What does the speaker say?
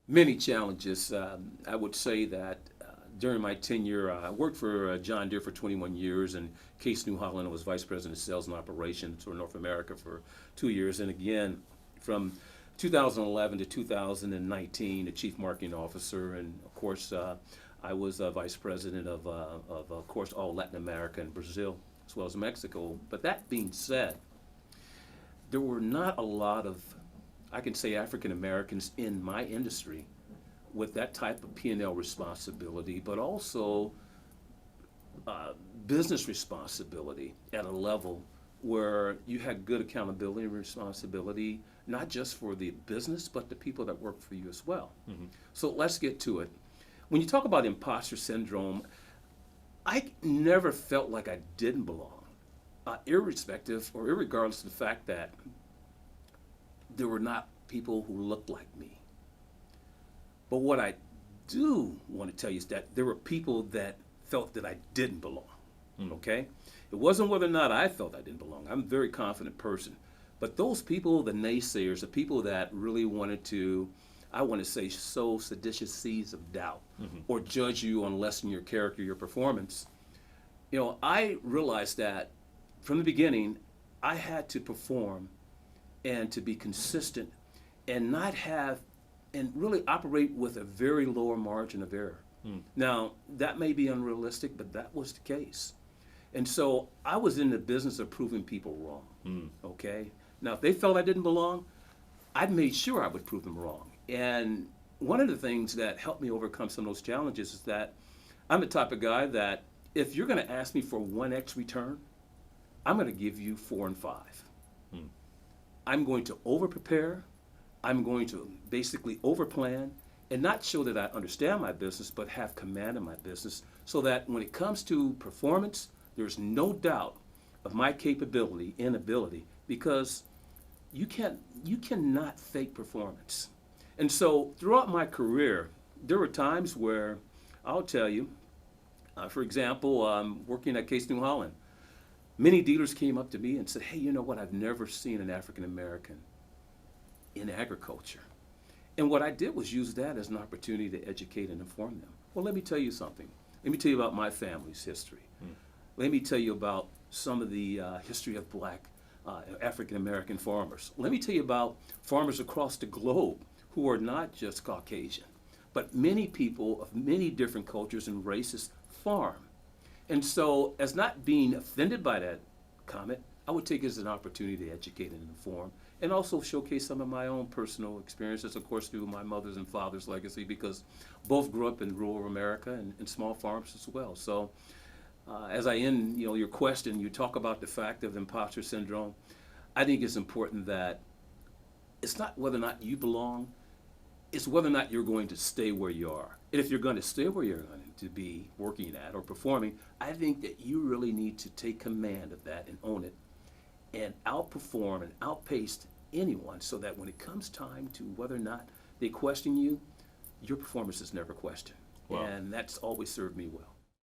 Many challenges. I would say that during my tenure, I worked for John Deere for 21 years, and Case New Holland, I was Vice President of Sales and Operations for North America for 2 years. And again, from 2011 to 2019, the Chief Marketing Officer, and of course, I was Vice President of course, all Latin America and Brazil, as well as Mexico. But that being said, there were not a lot of, I can say, African Americans in my industry with that type of P&L responsibility, but also business responsibility at a level where you had good accountability and responsibility, not just for the business, but the people that work for you as well. Mm-hmm. So let's get to it. When you talk about imposter syndrome, I never felt like I didn't belong, irrespective or irregardless of the fact that there were not people who looked like me. But what I do want to tell you is that there were people that felt that I didn't belong, okay? It wasn't whether or not I felt I didn't belong. I'm a very confident person. But those people, the naysayers, the people that really wanted to, I want to say, sow seditious seeds of doubt or judge you on less than your character, your performance, I realized that from the beginning, I had to perform and to be consistent and not have, and really operate with a very lower margin of error. Now, that may be unrealistic, but that was the case. And so I was in the business of proving people wrong, okay? Now, if they felt I didn't belong, I made sure I would prove them wrong. And one of the things that helped me overcome some of those challenges is that I'm the type of guy that if you're going to ask me for 1x return, I'm going to give you 4 and 5. I'm going to over-prepare. I'm going to basically over-plan and not show that I understand my business, but have command of my business so that when it comes to performance, there's no doubt of my capability and ability, because you cannot fake performance. And so throughout my career, there were times where I'll tell you, for example, working at Case New Holland, many dealers came up to me and said, hey, you know what, I've never seen an African American in agriculture. And what I did was use that as an opportunity to educate and inform them. Well, let me tell you something. Let me tell you about my family's history. Let me tell you about some of the history of black African American farmers. Let me tell you about farmers across the globe who are not just Caucasian, but many people of many different cultures and races farm. And so, as not being offended by that comment, I would take it as an opportunity to educate and inform, and also showcase some of my own personal experiences, of course, through my mother's and father's legacy, because both grew up in rural America and small farms as well. So, as I end, your question, you talk about the fact of imposter syndrome. I think it's important that it's not whether or not you belong, it's whether or not you're going to stay where you are. And if you're going to stay where you're going to be working at or performing, I think that you really need to take command of that and own it and outperform and outpace anyone, so that when it comes time to whether or not they question you, your performance is never questioned. Wow. And that's always served me well.